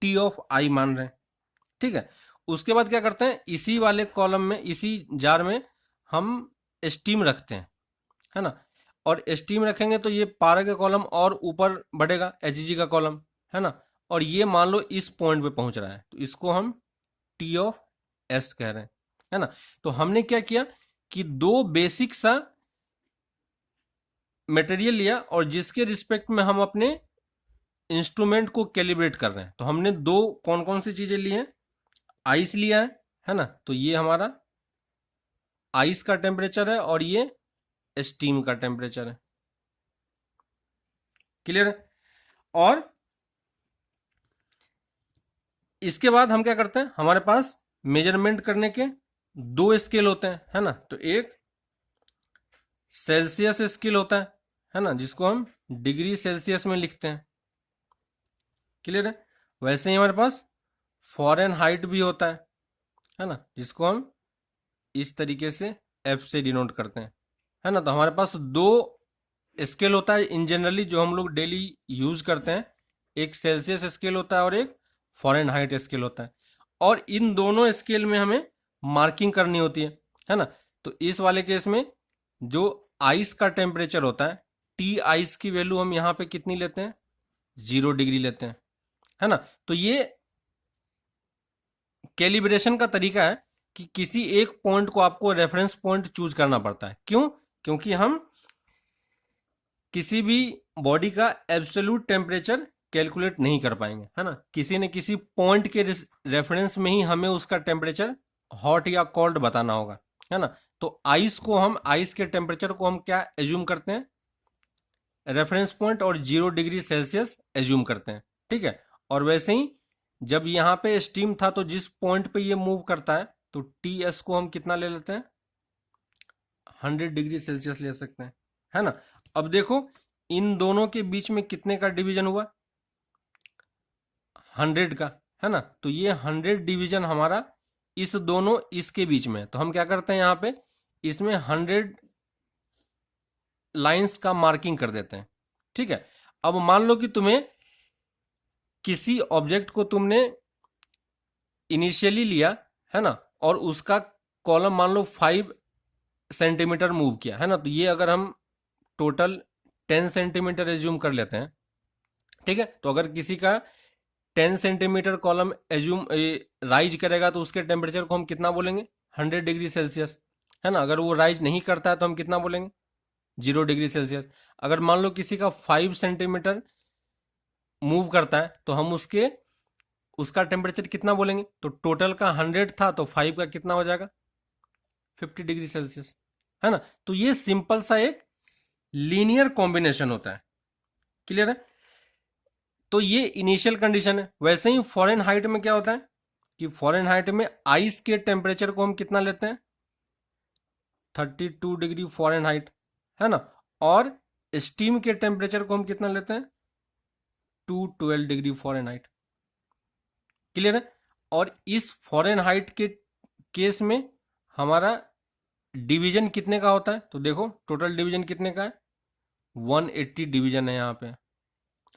टी ऑफ आई मान रहे हैं, ठीक है। उसके बाद क्या करते हैं, इसी वाले कॉलम में, इसी जार में हम स्टीम रखते हैं, है ना। और स्टीम रखेंगे तो ये पारा का कॉलम और ऊपर बढ़ेगा, एच का कॉलम, है ना। और ये मान लो इस पॉइंट पे पहुंच रहा है तो इसको हम टी ऑफ एस कह रहे हैं, है ना। तो हमने क्या किया कि दो बेसिक सा मटेरियल लिया और जिसके रिस्पेक्ट में हम अपने इंस्ट्रूमेंट को कैलिब्रेट कर रहे हैं। तो हमने दो कौन कौन सी चीजें ली हैं, आइस लिया है ना। तो ये हमारा आइस का टेम्परेचर है और ये स्टीम का टेम्परेचर है। क्लियर है। और इसके बाद हम क्या करते हैं, हमारे पास मेजरमेंट करने के दो स्केल होते हैं, है ना। तो एक सेल्सियस स्केल होता है ना, जिसको हम डिग्री सेल्सियस में लिखते हैं। क्लियर है। वैसे ही हमारे पास फ़ारेनहाइट भी होता है ना, जिसको हम इस तरीके से एफ से डिनोट करते हैं, है ना। तो हमारे पास दो स्केल होता है इन जनरली जो हम लोग डेली यूज करते हैं, एक सेल्सियस स्केल होता है और एक फ़ारेनहाइट स्केल होता है। और इन दोनों स्केल में हमें मार्किंग करनी होती है ना। तो इस वाले केस में जो आइस का टेम्परेचर होता है, टी आइस की वैल्यू हम यहाँ पे कितनी लेते हैं, 0 डिग्री लेते हैं, है ना। तो ये कैलिब्रेशन का तरीका है कि किसी एक पॉइंट को आपको रेफरेंस पॉइंट चूज करना पड़ता है। क्यों, क्योंकि हम किसी भी बॉडी का एब्सोल्यूट टेम्परेचर कैलकुलेट नहीं कर पाएंगे, है ना। किसी न किसी पॉइंट के रेफरेंस में ही हमें उसका टेम्परेचर हॉट या कोल्ड बताना होगा, है ना। तो आइस के टेम्परेचर को हम क्या एज्यूम करते हैं, रेफरेंस पॉइंट और 0 डिग्री सेल्सियस एज्यूम करते हैं, ठीक है। और वैसे ही जब यहाँ पे स्टीम था तो जिस पॉइंट पे ये मूव करता है तो टी एस को हम कितना ले लेते हैं, 100 डिग्री सेल्सियस ले सकते हैं, है ना। अब देखो इन दोनों के बीच में कितने का डिवीजन हुआ, 100 का, है ना। तो ये 100 डिवीजन हमारा इस दोनों इसके बीच में है। तो हम क्या करते हैं, यहाँ पे इसमें 100 लाइंस का मार्किंग कर देते हैं, ठीक है। अब मान लो कि तुम्हें किसी ऑब्जेक्ट को तुमने इनिशियली लिया, है ना, और उसका कॉलम मान लो 5 सेंटीमीटर मूव किया, है ना। तो ये अगर हम टोटल 10 सेंटीमीटर एज्यूम कर लेते हैं, ठीक है। तो अगर किसी का 10 सेंटीमीटर कॉलम एज्यूम राइज करेगा तो उसके टेम्परेचर को हम कितना बोलेंगे, 100 डिग्री सेल्सियस, है ना। अगर वो राइज नहीं करता है तो हम कितना बोलेंगे, 0 डिग्री सेल्सियस। अगर मान लो किसी का 5 सेंटीमीटर मूव करता है तो हम उसका टेम्परेचर कितना बोलेंगे। तो टोटल का 100 था तो 5 का कितना हो जाएगा, 50 डिग्री सेल्सियस, है ना। तो ये सिंपल सा एक लीनियर कॉम्बिनेशन होता है। क्लियर है। तो ये इनिशियल कंडीशन है। वैसे ही फ़ारेनहाइट में क्या होता है कि फ़ारेनहाइट में आइस के टेम्परेचर को हम कितना लेते हैं, 32 डिग्री फ़ारेनहाइट, है ना। और स्टीम के टेम्परेचर को हम कितना लेते हैं, 212 डिग्री फ़ारेनहाइट। क्लियर है। और इस फ़ारेनहाइट के केस में हमारा डिवीजन कितने का होता है, तो देखो टोटल डिवीजन कितने का है, 180 डिवीजन है यहाँ पे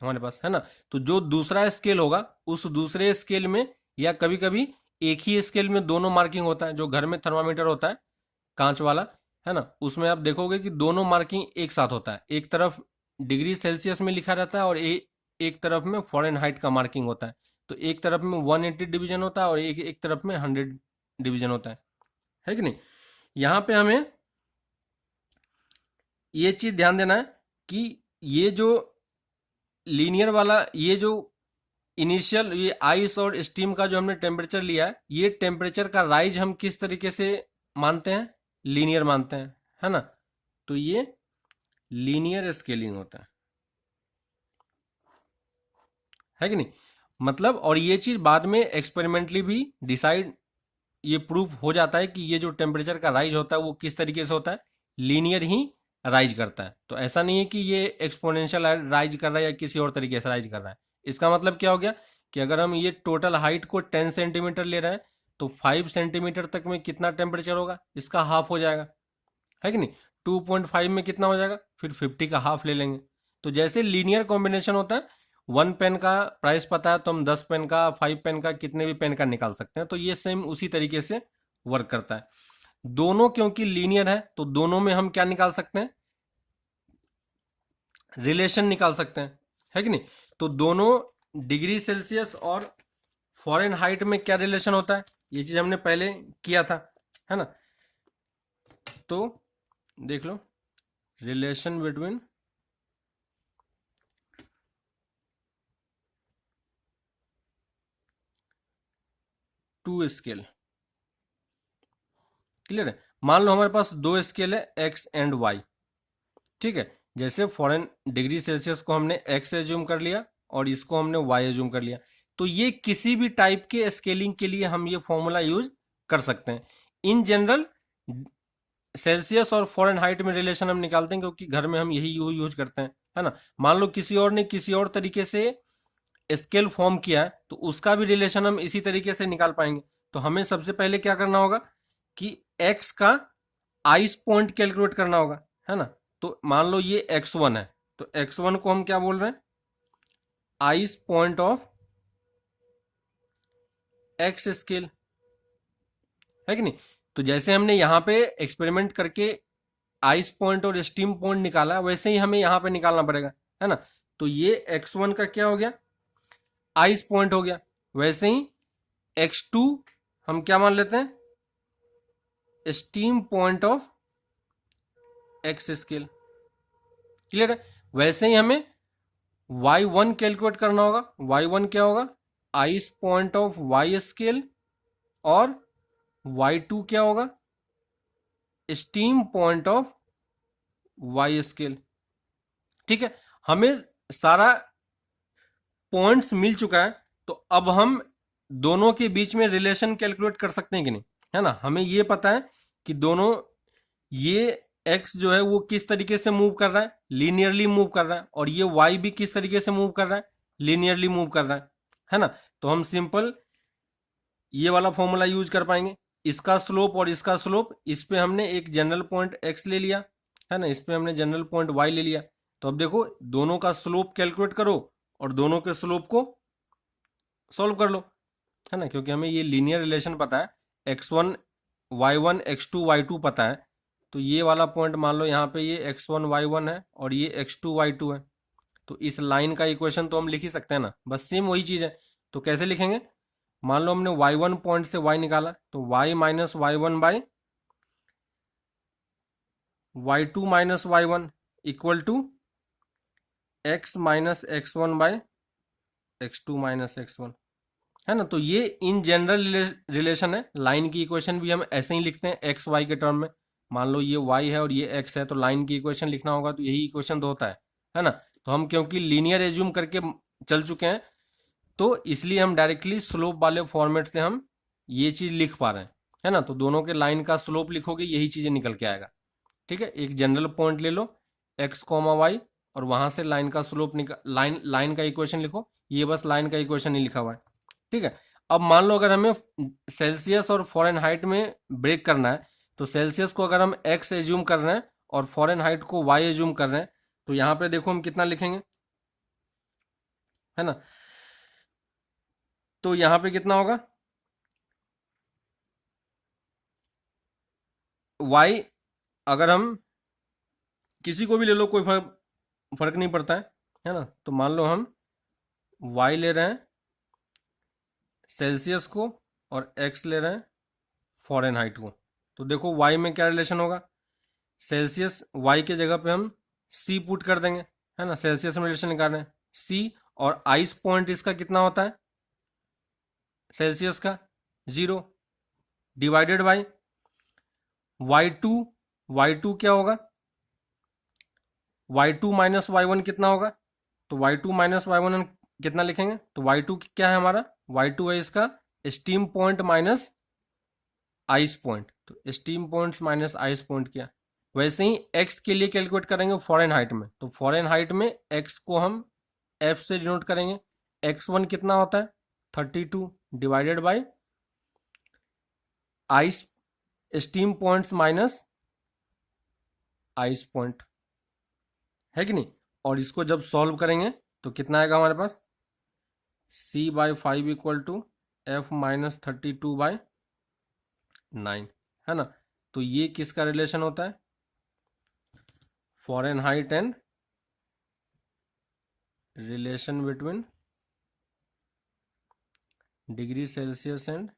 हमारे पास, है ना। तो जो दूसरा स्केल होगा उस दूसरे स्केल में, या कभी कभी एक ही स्केल में दोनों मार्किंग होता है, जो घर में थर्मामीटर होता है कांच वाला, है ना, उसमें आप देखोगे कि दोनों मार्किंग एक साथ होता है। एक तरफ डिग्री सेल्सियस में लिखा रहता है और एक तरफ में फ़ारेनहाइट का मार्किंग होता है। तो एक तरफ में 180 डिवीजन होता है और एक तरफ में 100 डिवीजन होता है कि नहीं। यहाँ पे हमें ये चीज ध्यान देना है कि ये जो लीनियर वाला, ये जो इनिशियल, ये आइस और स्टीम का जो हमने टेम्परेचर लिया है, ये टेम्परेचर का राइज हम किस तरीके से मानते हैं, लीनियर मानते हैं, है ना। तो ये लीनियर स्केलिंग होता है कि नहीं। मतलब और ये चीज बाद में एक्सपेरिमेंटली भी डिसाइड ये प्रूफ हो जाता है कि ये जो टेम्परेचर का राइज होता है वो किस तरीके से होता है, लीनियर ही राइज करता है। तो ऐसा नहीं है कि ये एक्सपोनेंशियल राइज कर रहा है या किसी और तरीके से राइज कर रहा है। इसका मतलब क्या हो गया कि अगर हम ये टोटल हाइट को 10 सेंटीमीटर ले रहे हैं तो 5 सेंटीमीटर तक में कितना टेम्परेचर होगा, इसका हाफ हो जाएगा, है कि नहीं। 2.5 में कितना हो जाएगा, फिर 50 का हाफ ले लेंगे। तो जैसे लीनियर कॉम्बिनेशन होता है, 1 पेन का प्राइस पता है तो हम 10 पेन का, 5 पेन का, कितने भी पेन का निकाल सकते हैं। तो ये सेम उसी तरीके से वर्क करता है। दोनों क्योंकि लीनियर है तो दोनों में हम क्या निकाल सकते हैं, रिलेशन निकाल सकते हैं, है कि नहीं। तो दोनों डिग्री सेल्सियस और फ़ारेनहाइट में क्या रिलेशन होता है, ये चीज हमने पहले किया था, है ना। तो देख लो, relation between two scale, clear है। मान लो हमारे पास दो स्केल है एक्स एंड वाई, ठीक है। जैसे फॉरेन डिग्री सेल्सियस को हमने एक्स एज्यूम कर लिया और इसको हमने वाई एज्यूम कर लिया। तो ये किसी भी टाइप के स्केलिंग के लिए हम ये फॉर्मूला यूज कर सकते हैं। इन जनरल सेल्सियस और फ़ारेनहाइट में रिलेशन हम निकालते हैं क्योंकि घर में हम यही यूज करते हैं, है ना। मान लो किसी और ने किसी और तरीके से स्केल फॉर्म किया है तो उसका भी रिलेशन हम इसी तरीके से निकाल पाएंगे। तो हमें सबसे पहले क्या करना होगा कि एक्स का आइस पॉइंट कैलकुलेट करना होगा, है ना। तो मान लो ये x1 है, तो x1 को हम क्या बोल रहे हैं, ice point of x scale, है कि नहीं। तो जैसे हमने यहाँ पे एक्सपेरिमेंट करके आइस पॉइंट और स्टीम पॉइंट निकाला, वैसे ही हमें यहाँ पे निकालना पड़ेगा, है ना। तो ये x1 का क्या हो गया, आइस पॉइंट हो गया। वैसे ही x2 हम क्या मान लेते हैं, steam point of x scale, clear है। वैसे ही हमें y1 कैलकुलेट करना होगा। y1 क्या होगा, ice point of Y scale, और y2 क्या होगा, steam point of Y scale, ठीक है। हमें सारा पॉइंट्स मिल चुका है, तो अब हम दोनों के बीच में रिलेशन कैलकुलेट कर सकते हैं कि नहीं, है ना। हमें ये पता है कि दोनों, ये x जो है वो किस तरीके से मूव कर रहा है, लीनियरली मूव कर रहा है, और ये y भी किस तरीके से मूव कर रहा है, लीनियरली मूव कर रहा है ना। तो हम सिंपल ये वाला फॉर्मूला यूज कर पाएंगे। इसका स्लोप और इसका स्लोप, इस पे हमने एक जनरल पॉइंट x ले लिया, है ना, इस पे हमने जनरल पॉइंट y ले लिया। तो अब देखो, दोनों का स्लोप कैलकुलेट करो और दोनों के स्लोप को सॉल्व कर लो, है ना, क्योंकि हमें ये लीनियर रिलेशन पता है, x1 y1 x2 y2 पता है। तो ये वाला पॉइंट मान लो यहाँ पे ये x1 y1 है और ये x2 y2 है। तो इस लाइन का इक्वेशन तो हम लिख ही सकते हैं ना, बस सेम वही चीज़ है। तो कैसे लिखेंगे, मान लो हमने y1 पॉइंट से y निकाला, तो y minus y1 by y2 minus y1 equal to x minus x1 by x2 minus x1, है ना। तो ये इन जनरल रिलेशन है। लाइन की इक्वेशन भी हम ऐसे ही लिखते हैं एक्स वाई के टर्म में। मान लो ये y है और ये x है, तो लाइन की इक्वेशन लिखना होगा तो यही इक्वेशन तो होता है ना। तो हम क्योंकि लीनियर एज्यूम करके चल चुके हैं, तो इसलिए हम डायरेक्टली स्लोप वाले फॉर्मेट से हम ये चीज लिख पा रहे हैं, है ना। तो दोनों के लाइन का स्लोप लिखोगे, यही चीजें निकल के आएगा, ठीक है। एक जनरल पॉइंट ले लो x, y, और वहां से लाइन का स्लोप निकाल, लाइन का इक्वेशन लिखो। ये बस लाइन का इक्वेशन ही लिखा हुआ है, ठीक है। अब मान लो अगर हमें सेल्सियस और फ़ारेनहाइट में ब्रेक करना है, तो सेल्सियस को अगर हम x एज्यूम कर रहे हैं और फ़ारेनहाइट को y एज्यूम कर रहे हैं, तो यहाँ पे देखो हम कितना लिखेंगे, है ना। तो यहाँ पे कितना होगा, y, अगर हम किसी को भी ले लो, कोई फर्क नहीं पड़ता है ना। तो मान लो हम y ले रहे हैं सेल्सियस को और x ले रहे हैं फ़ारेनहाइट को। तो देखो y में क्या रिलेशन होगा, सेल्सियस y के जगह पे हम c पुट कर देंगे, है ना। सेल्सियस में रिलेशन निकाल रहे हैं c, और आइस पॉइंट इसका कितना होता है, सेल्सियस का 0, डिवाइडेड बाई y2। y2 क्या होगा, y2 माइनस y1 कितना होगा, तो y2 माइनस y1 हम कितना लिखेंगे, तो y2 क्या है हमारा, y2 है इसका steam point minus ice point, तो steam points minus ice point किया। वैसे ही एक्स के लिए कैलकुलेट करेंगे फ़ारेनहाइट में, तो फ़ारेनहाइट में एक्स को हम एफ से डिनोट करेंगे। x1 कितना होता है 32 divided by ice steam points minus ice point, है कि नहीं। और इसको जब सॉल्व करेंगे तो कितना आएगा हमारे पास, c/5 equal to f minus 32/9, है ना। तो ये किसका रिलेशन होता है, Fahrenheit and relation between degree Celsius and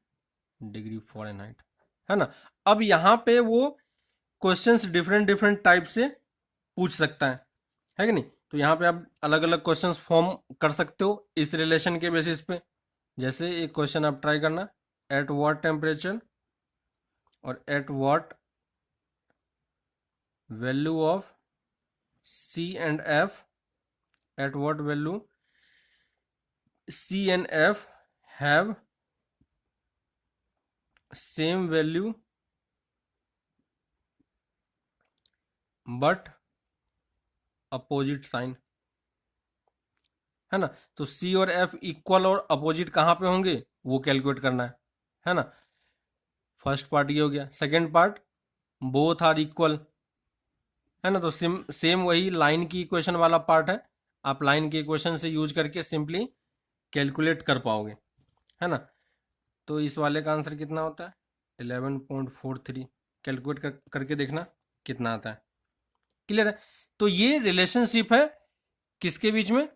degree Fahrenheit, है ना। अब यहाँ पे वो क्वेश्चंस डिफरेंट डिफरेंट टाइप से पूछ सकता है कि नहीं। तो यहाँ पे आप अलग अलग क्वेश्चंस फॉर्म कर सकते हो इस रिलेशन के बेसिस पे। जैसे एक क्वेश्चन आप ट्राई करना, एट व्हाट टेम्परेचर और at what value of C and F, at what value C and F have same value but opposite sign, है ना। तो C और F इक्वल और अपोजिट कहाँ पे होंगे वो कैलकुलेट करना है ना। फर्स्ट पार्ट ये हो गया। Second part, both are equal, है ना। तो सेम वही लाइन की इक्वेशन वाला पार्ट है। आप लाइन की इक्वेशन से यूज करके सिंपली कैलकुलेट कर पाओगे, है ना। तो इस वाले का आंसर कितना होता है 11.43। कैलकुलेट करके देखना कितना आता है। क्लियर है। तो ये रिलेशनशिप है किसके बीच में,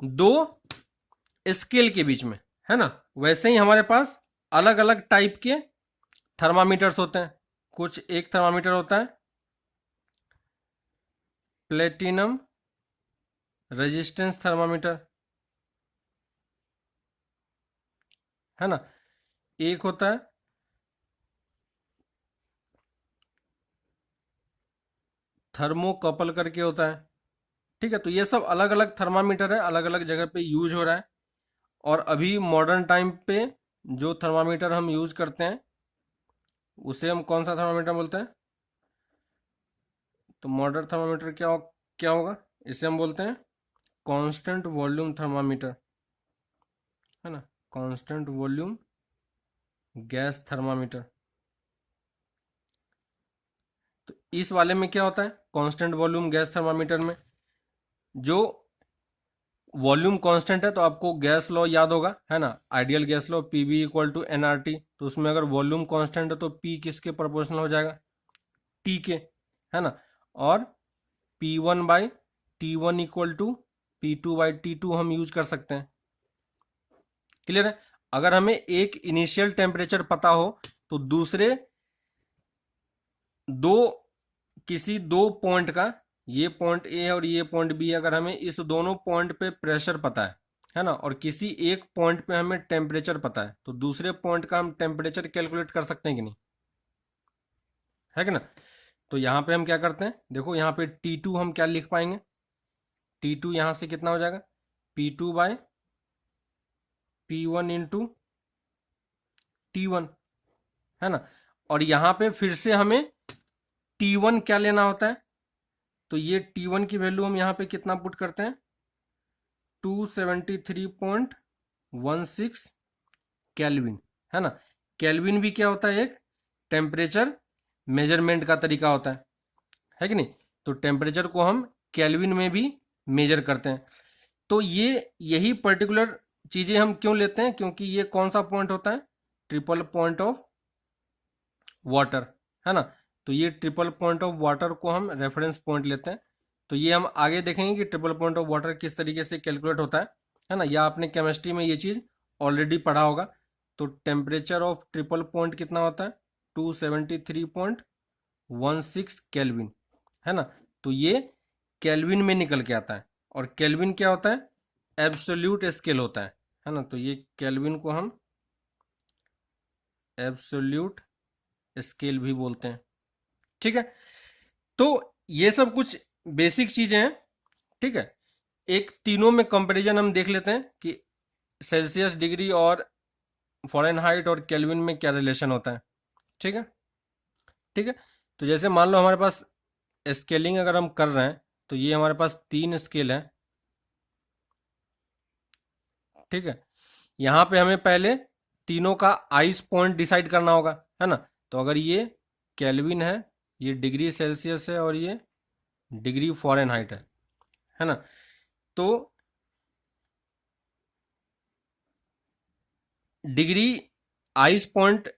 दो स्केल के बीच में, है ना। वैसे ही हमारे पास अलग अलग टाइप के थर्मामीटर्स होते हैं। कुछ एक थर्मामीटर होता है प्लेटिनम रेजिस्टेंस थर्मामीटर, है ना। एक होता है थर्मोकपल करके होता है, ठीक है। तो ये सब अलग अलग थर्मामीटर है, अलग अलग जगह पे यूज हो रहा है। और अभी मॉडर्न टाइम पे जो थर्मामीटर हम यूज करते हैं उसे हम कौन सा थर्मामीटर बोलते हैं, तो मॉडर्न थर्मामीटर क्या होगा, इसे हम बोलते हैं कांस्टेंट वॉल्यूम थर्मामीटर, है ना। Constant volume gas thermometer. तो इस वाले में क्या होता है, कांस्टेंट वॉल्यूम गैस थर्मामीटर में जो वॉल्यूम कांस्टेंट है, तो आपको गैस लॉ याद होगा, है ना, ideal gas law PV equal to nRT। तो उसमें अगर वॉल्यूम कांस्टेंट है तो P किसके प्रोपोर्शनल हो जाएगा, T के, है ना। और P1/T1 इक्वल टू P2/T2 हम यूज कर सकते हैं। क्लियर है। अगर हमें एक इनिशियल टेम्परेचर पता हो तो दूसरे किसी दो पॉइंट का, ये पॉइंट ए और ये पॉइंट बी, अगर हमें इस दोनों पॉइंट पे प्रेशर पता है ना, और किसी एक पॉइंट पे हमें टेम्परेचर पता है, तो दूसरे पॉइंट का हम टेम्परेचर कैलकुलेट कर सकते हैं कि नहीं, है कि ना। तो यहाँ पे हम क्या करते हैं, देखो यहाँ पे T2 हम क्या लिख पाएंगे, T2 यहाँ से कितना हो जाएगा P2/P1 इंटू T1, है ना। और यहाँ पे फिर से हमें T1 क्या लेना होता है, तो ये T1 की वैल्यू हम यहाँ पे कितना पुट करते हैं 273.16 केल्विन, है ना। केल्विन भी क्या होता है, एक टेम्परेचर मेजरमेंट का तरीका होता है कि नहीं। तो टेम्परेचर को हम केल्विन में भी मेजर करते हैं। तो यही पर्टिकुलर चीजें हम क्यों लेते हैं, क्योंकि ये कौन सा पॉइंट होता है, ट्रिपल पॉइंट ऑफ वाटर, है ना। तो ये ट्रिपल पॉइंट ऑफ वाटर को हम रेफरेंस पॉइंट लेते हैं। तो ये हम आगे देखेंगे कि ट्रिपल पॉइंट ऑफ वाटर किस तरीके से कैलकुलेट होता है ना। या आपने केमिस्ट्री में ये चीज़ ऑलरेडी पढ़ा होगा। तो टेम्परेचर ऑफ ट्रिपल पॉइंट कितना होता है 273.16 केल्विन, है ना। तो ये केल्विन में निकल के आता है। और केल्विन क्या होता है, एब्सोल्यूट स्केल होता है ना। तो ये केल्विन को हम एब्सोल्यूट स्केल भी बोलते हैं, ठीक है। तो ये सब कुछ बेसिक चीजें हैं, ठीक है। एक तीनों में कंपैरिजन हम देख लेते हैं कि सेल्सियस डिग्री और फ़ारेनहाइट और केल्विन में क्या रिलेशन होता है। ठीक है, ठीक है। तो जैसे मान लो हमारे पास स्केलिंग अगर हम कर रहे हैं तो ये हमारे पास 3 स्केल है, ठीक है। यहाँ पे हमें पहले तीनों का आइस पॉइंट डिसाइड करना होगा, है ना। तो अगर ये केल्विन है, ये डिग्री सेल्सियस है और ये डिग्री फ़ारेनहाइट है ना। तो डिग्री आइस पॉइंट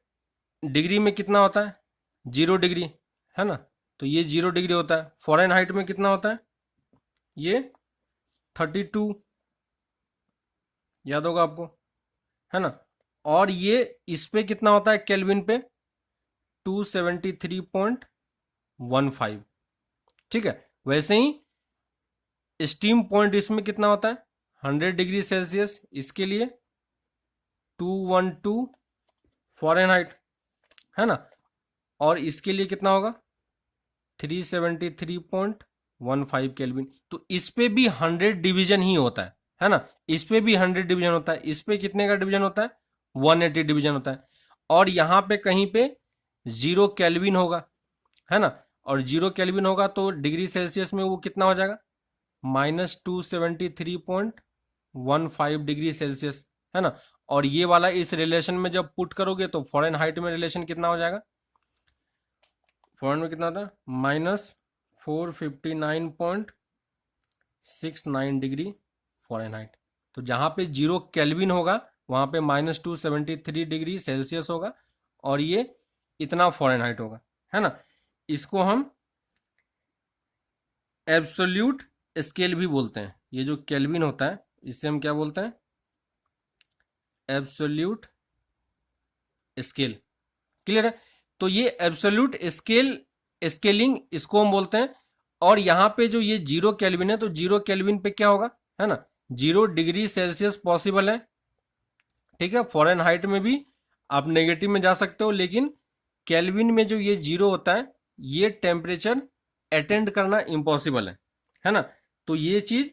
डिग्री में कितना होता है, 0 डिग्री, है ना। तो ये 0 डिग्री होता है। फ़ारेनहाइट में कितना होता है, ये 32, याद होगा आपको, है ना। और ये इस पे कितना होता है केल्विन पे, 273.15, ठीक है। वैसे ही स्टीम पॉइंट इसमें कितना होता है, 100 डिग्री सेल्सियस, इसके लिए 212 फ़ारेनहाइट, है ना। और इसके लिए कितना होगा, 373.15 केल्विन। तो इस पे भी 100 डिवीजन ही होता है ना। इस पे भी 100 डिवीजन होता है। इस पे कितने का डिवीजन होता है, 180 डिवीजन होता है। और यहाँ पे कहीं पे 0 केल्विन होगा, है ना। और 0 केल्विन होगा तो डिग्री सेल्सियस में वो कितना हो जाएगा, -273.15 डिग्री सेल्सियस, है ना। और ये वाला इस रिलेशन में जब पुट करोगे तो फ़ारेनहाइट में रिलेशन कितना हो जाएगा, फ़ारेनहाइट में कितना होता है, -459.69 डिग्री फ़ारेनहाइट। तो जहाँ पे 0 केल्विन होगा वहाँ पे -273 डिग्री सेल्सियस होगा और ये इतना फ़ारेनहाइट होगा, है ना। इसको हम एब्सोल्यूट स्केल भी बोलते हैं। ये जो केल्विन होता है इससे हम क्या बोलते हैं, एब्सोल्यूट स्केल। क्लियर है। तो ये एब्सोल्यूट स्केल, स्केलिंग इसको हम बोलते हैं। और यहाँ पे जो ये 0 केल्विन है तो 0 केल्विन पे क्या होगा, है ना, 0 डिग्री सेल्सियस पॉसिबल है, ठीक है। फ़ारेनहाइट में भी आप नेगेटिव में जा सकते हो, लेकिन केल्विन में जो ये 0 होता है ये टेम्परेचर अटेंड करना इम्पॉसिबल है ना। तो ये चीज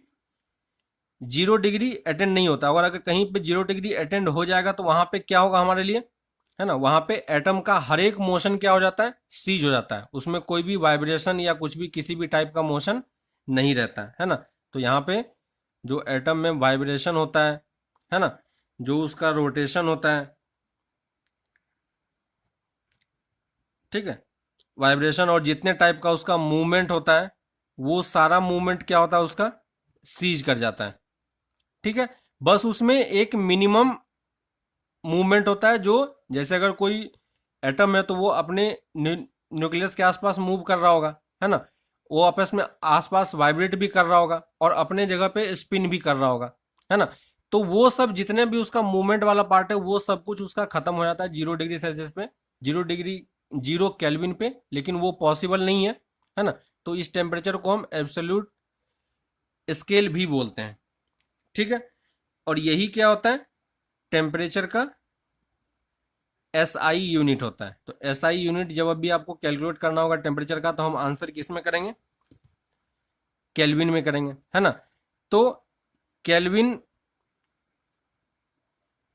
0 डिग्री अटेंड नहीं होता। अगर कहीं पे 0 डिग्री अटेंड हो जाएगा तो वहां पे क्या होगा हमारे लिए, है ना, वहां पे एटम का हर एक मोशन क्या हो जाता है, सीज हो जाता है। उसमें कोई भी वाइब्रेशन या कुछ भी किसी भी टाइप का मोशन नहीं रहता है ना। तो यहाँ पे जो एटम में वाइब्रेशन होता है ना, जो उसका रोटेशन होता है, ठीक है, वाइब्रेशन और जितने टाइप का उसका मूवमेंट होता है वो सारा मूवमेंट क्या होता है उसका, सीज कर जाता है, ठीक है। बस उसमें एक मिनिमम मूवमेंट होता है, जो जैसे अगर कोई एटम है तो वो अपने न्यूक्लियस के आसपास मूव कर रहा होगा, है ना, वो आपस में आसपास वाइब्रेट भी कर रहा होगा और अपने जगह पे स्पिन भी कर रहा होगा, है ना। तो वो सब जितने भी उसका मूवमेंट वाला पार्ट है वो सब कुछ उसका खत्म हो जाता है 0 डिग्री सेल्सियस पे, 0 डिग्री 0 केल्विन पे। लेकिन वो पॉसिबल नहीं है ना। तो इस टेम्परेचर को हम एब्सोल्यूट स्केल भी बोलते हैं, ठीक है। और यही क्या होता है, टेम्परेचर का SI यूनिट होता है। तो SI यूनिट जब अभी आपको कैलकुलेट करना होगा टेम्परेचर का तो हम आंसर किस में करेंगे, केल्विन में करेंगे, है ना। तो केल्विन,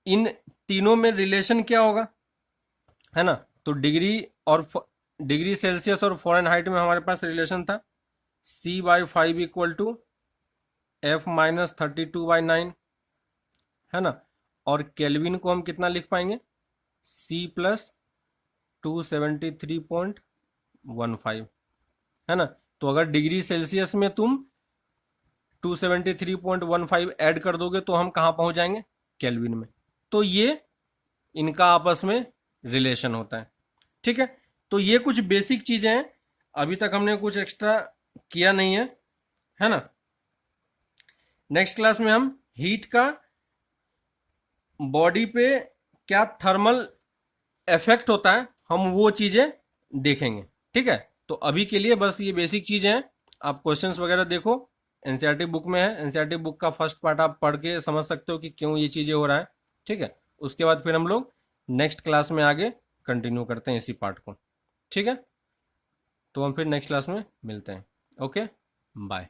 इन तीनों में रिलेशन क्या होगा, है ना। तो डिग्री सेल्सियस और फ़ारेनहाइट में हमारे पास रिलेशन था C/5 इक्वल टू F-32/9, है ना। और केल्विन को हम कितना लिख पाएंगे, C+273.15, है ना। तो अगर डिग्री सेल्सियस में तुम 273.15 ऐड कर दोगे तो हम कहाँ पहुंच जाएंगे, केल्विन में। तो ये इनका आपस में रिलेशन होता है, ठीक है। तो ये कुछ बेसिक चीजें हैं, अभी तक हमने कुछ एक्स्ट्रा किया नहीं है ना। नेक्स्ट क्लास में हम हीट का बॉडी पे क्या थर्मल इफेक्ट होता है हम वो चीजें देखेंगे, ठीक है। तो अभी के लिए बस ये बेसिक चीजें हैं। आप क्वेश्चंस वगैरह देखो, एनसीईआरटी बुक में है, एनसीईआरटी बुक का फर्स्ट पार्ट आप पढ़ के समझ सकते हो कि क्यों ये चीजें हो रहा है, ठीक है। उसके बाद फिर हम लोग नेक्स्ट क्लास में आगे कंटिन्यू करते हैं इसी पार्ट को, ठीक है। तो हम फिर नेक्स्ट क्लास में मिलते हैं। Okay, bye.